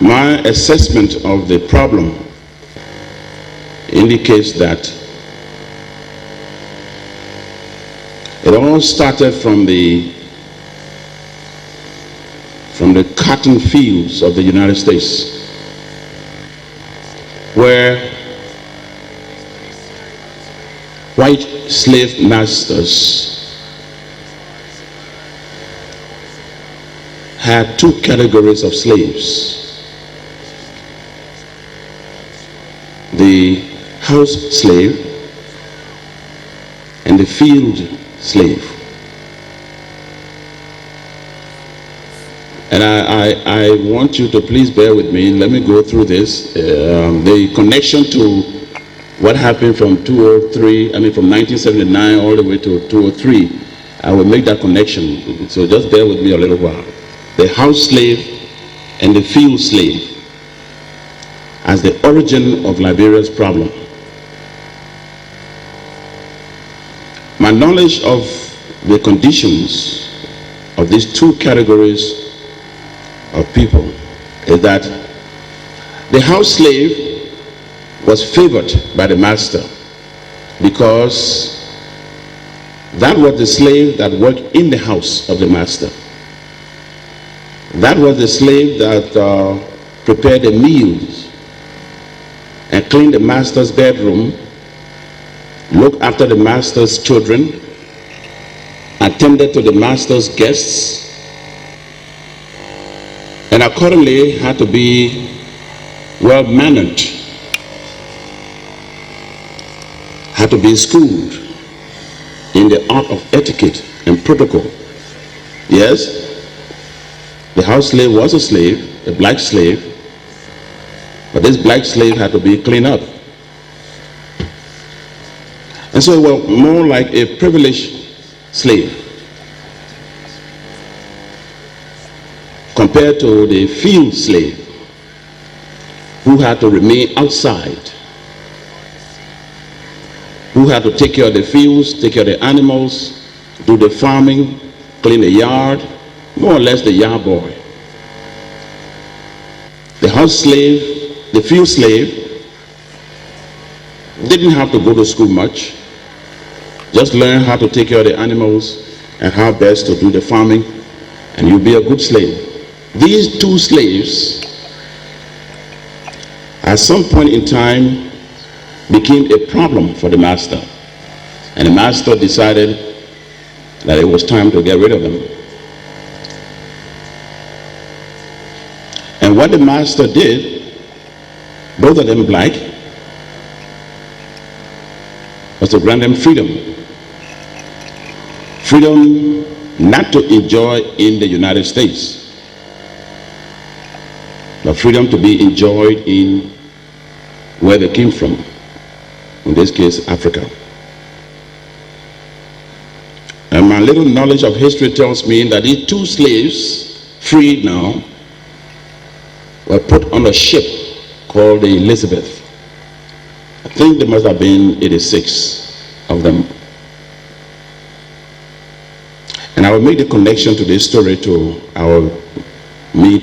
My assessment of the problem indicates that it all started from the cotton fields of the United States, where white slave masters had two categories of slaves: the house slave and the field slave. And I want you to please bear with me. Let me go through this. The connection to what happened from 1979 all the way to 2003, I will make that connection. So just bear with me a little while. The house slave and the field slave as the origin of Liberia's problem. My knowledge of the conditions of these two categories of people is that the house slave was favored by the master because that was the slave that worked in the house of the master. That was the slave that prepared the meals and cleaned the master's bedroom, looked after the master's children, attended to the master's guests, and accordingly had to be well-mannered, had to be schooled in the art of etiquette and protocol. Yes, the house slave was a slave, a black slave, but this black slave had to be cleaned up. And so it was more like a privileged slave compared to the field slave who had to remain outside, who had to take care of the fields, take care of the animals, do the farming, clean the yard, more or less the yard boy. The house slave, the field slave, didn't have to go to school much, just learn how to take care of the animals and how best to do the farming, and you'll be a good slave. These two slaves, at some point in time, became a problem for the master, and the master decided that it was time to get rid of them. And what the master did, both of them black, was to grant them freedom. Freedom not to enjoy in the United States, but freedom to be enjoyed in where they came from, in this case, Africa. And my little knowledge of history tells me that these two slaves, freed now, were put on a ship called the Elizabeth. I think there must have been 86 of them. And I will make the connection to this story to our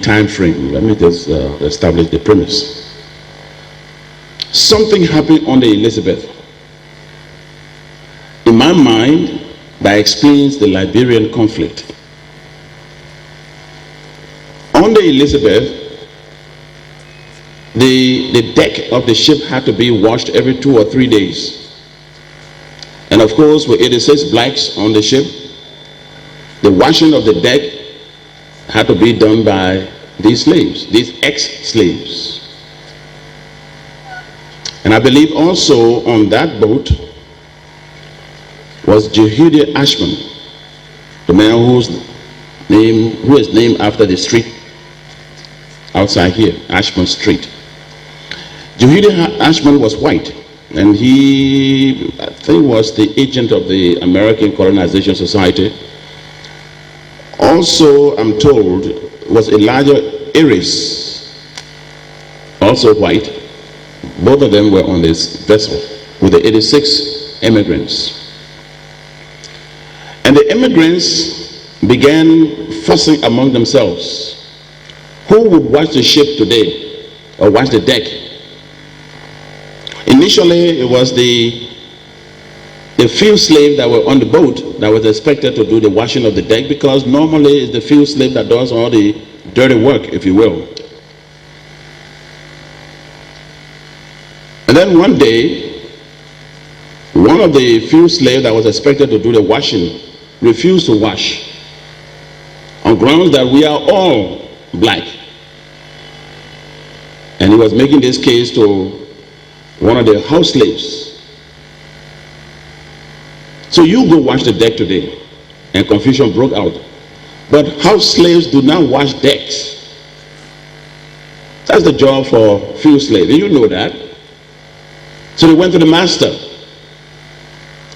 time frame. Let me just establish the premise. Something happened on the Elizabeth. In my mind, that explains the Liberian conflict. On the Elizabeth, the deck of the ship had to be washed every 2 or 3 days. And of course, with 86 blacks on the ship, the washing of the deck had to be done by these slaves, these ex-slaves. And I believe also on that boat was Jehude Ashman, the man who is named after the street outside here, Ashman Street. Jehude Ashman was white, and he, I think, was the agent of the American Colonization Society. Also, I'm told, was Elijah Aries, also white. Both of them were on this vessel with the 86 immigrants. And the immigrants began fussing among themselves Who would watch the ship today or watch the deck? Initially, it was the few slaves that were on the boat that was expected to do the washing of the deck, because normally it's the few slaves that does all the dirty work, if you will. And then one day, one of the few slaves that was expected to do the washing refused to wash on grounds that we are all black. And he was making this case to one of the house slaves. So you go wash the deck today, and confusion broke out. But house slaves do not wash decks. That's the job for few slaves. You know that. So they went to the master.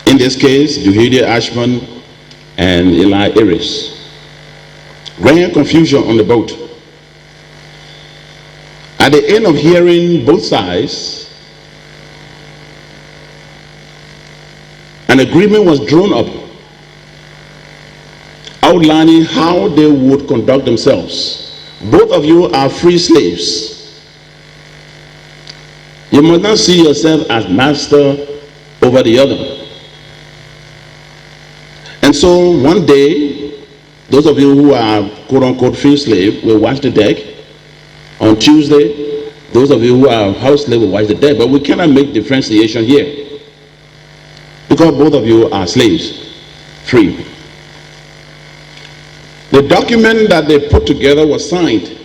In this case, Juhidi Ashman and Eli Iris. Grand confusion on the boat. At the end of hearing both sides, an agreement was drawn up outlining how they would conduct themselves. Both of you are free slaves. You must not see yourself as master over the other. And so one day, those of you who are quote-unquote free slave will wash the deck. On Tuesday, those of you who are house slave will wash the deck. But we cannot make differentiation here, because both of you are slaves, free. The document that they put together was signed,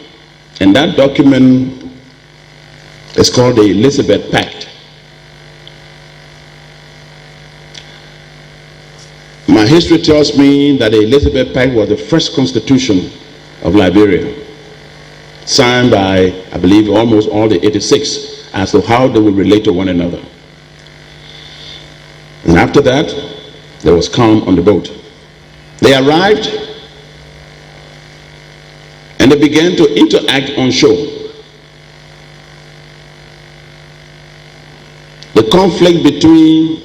and that document is called the Elizabeth Pact. My history tells me that the Elizabeth Pact was the first constitution of Liberia, signed by, I believe, almost all the 86 as to how they would relate to one another. And after that, there was calm on the boat. They arrived and they began to interact on shore. The conflict between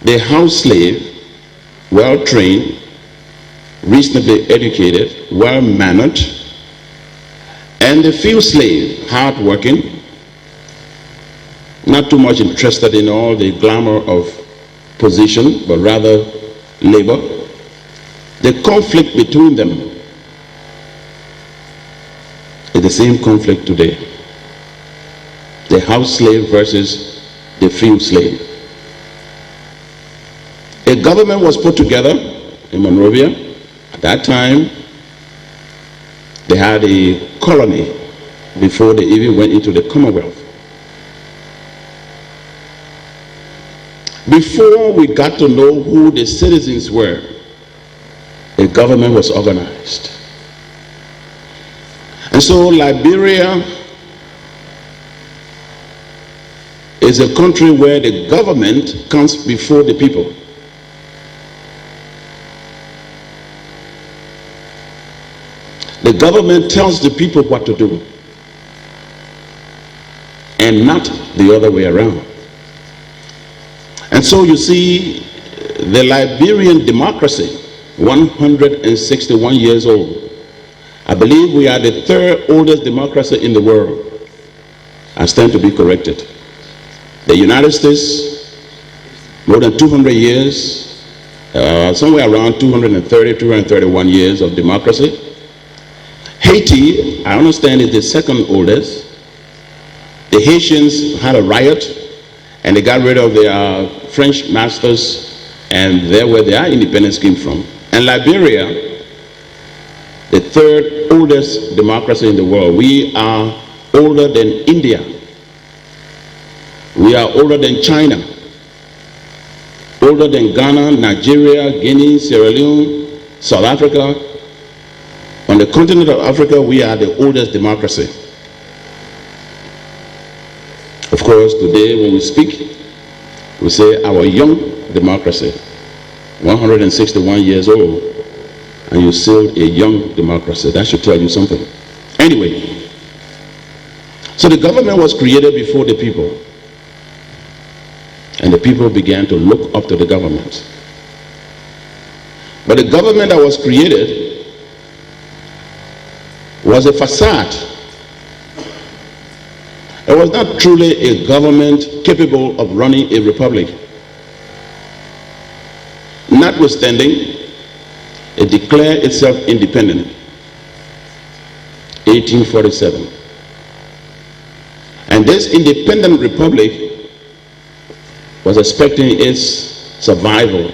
the house slave, well-trained, reasonably educated, well-mannered, and the field slave, hard-working, not too much interested in all the glamour of position, but rather labor. The conflict between them is the same conflict today. The house slave versus the field slave. A government was put together in Monrovia. At that time, they had a colony before they even went into the Commonwealth. Before we got to know who the citizens were, a government was organized. And so Liberia is a country where the government comes before the people. The government tells the people what to do, and not the other way around. And so you see, the Liberian democracy, 161 years old. I believe we are the third oldest democracy in the world. I stand to be corrected. The United States, more than 200 years, somewhere around 230, 231 years of democracy. Haiti, I understand, is the second oldest. The Haitians had a riot, and they got rid of their French masters, and there where their independence came from. And Liberia, the third oldest democracy in the world. We are older than India. We are older than China, older than Ghana, Nigeria, Guinea, Sierra Leone, South Africa. On the continent of Africa, we are the oldest democracy. Of course, today when we speak, we say our young democracy, 161 years old, and you still a young democracy. That should tell you something. Anyway, so the government was created before the people, and the people began to look up to the government. But the government that was created was a facade. It was not truly a government capable of running a republic. Notwithstanding, it declared itself independent, 1847. And this independent republic was expecting its survival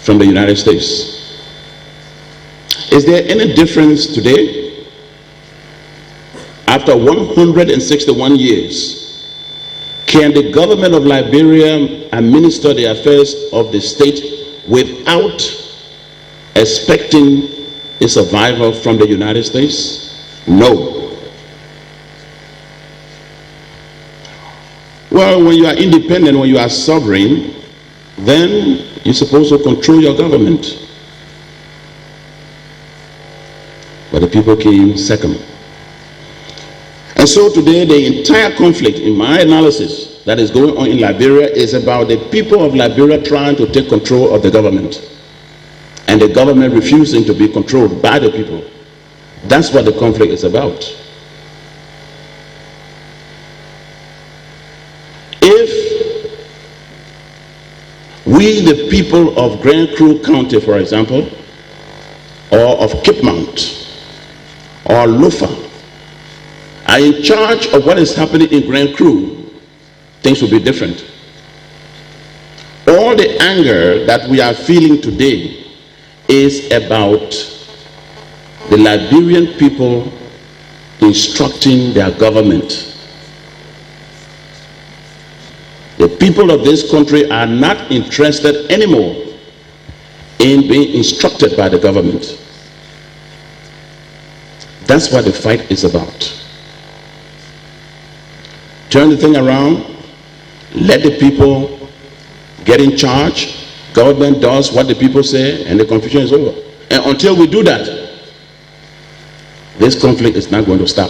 from the United States. Is there any difference today? After 161 years, can the government of Liberia administer the affairs of the state without expecting a survival from the United States? No. Well, when you are independent, when you are sovereign, then you're supposed to control your government. But the people came second. And so today, the entire conflict, in my analysis, that is going on in Liberia is about the people of Liberia trying to take control of the government, and the government refusing to be controlled by the people. That's what the conflict is about. If we, the people of Grand Crew County, for example, or of Cape Mount, or Lofa, are in charge of what is happening in Grand Crew, things will be different. All the anger that we are feeling today is about the Liberian people instructing their government. The people of this country are not interested anymore in being instructed by the government. That's what the fight is about. Turn the thing around, let the people get in charge, government does what the people say, and the confusion is over. And until we do that, this conflict is not going to stop.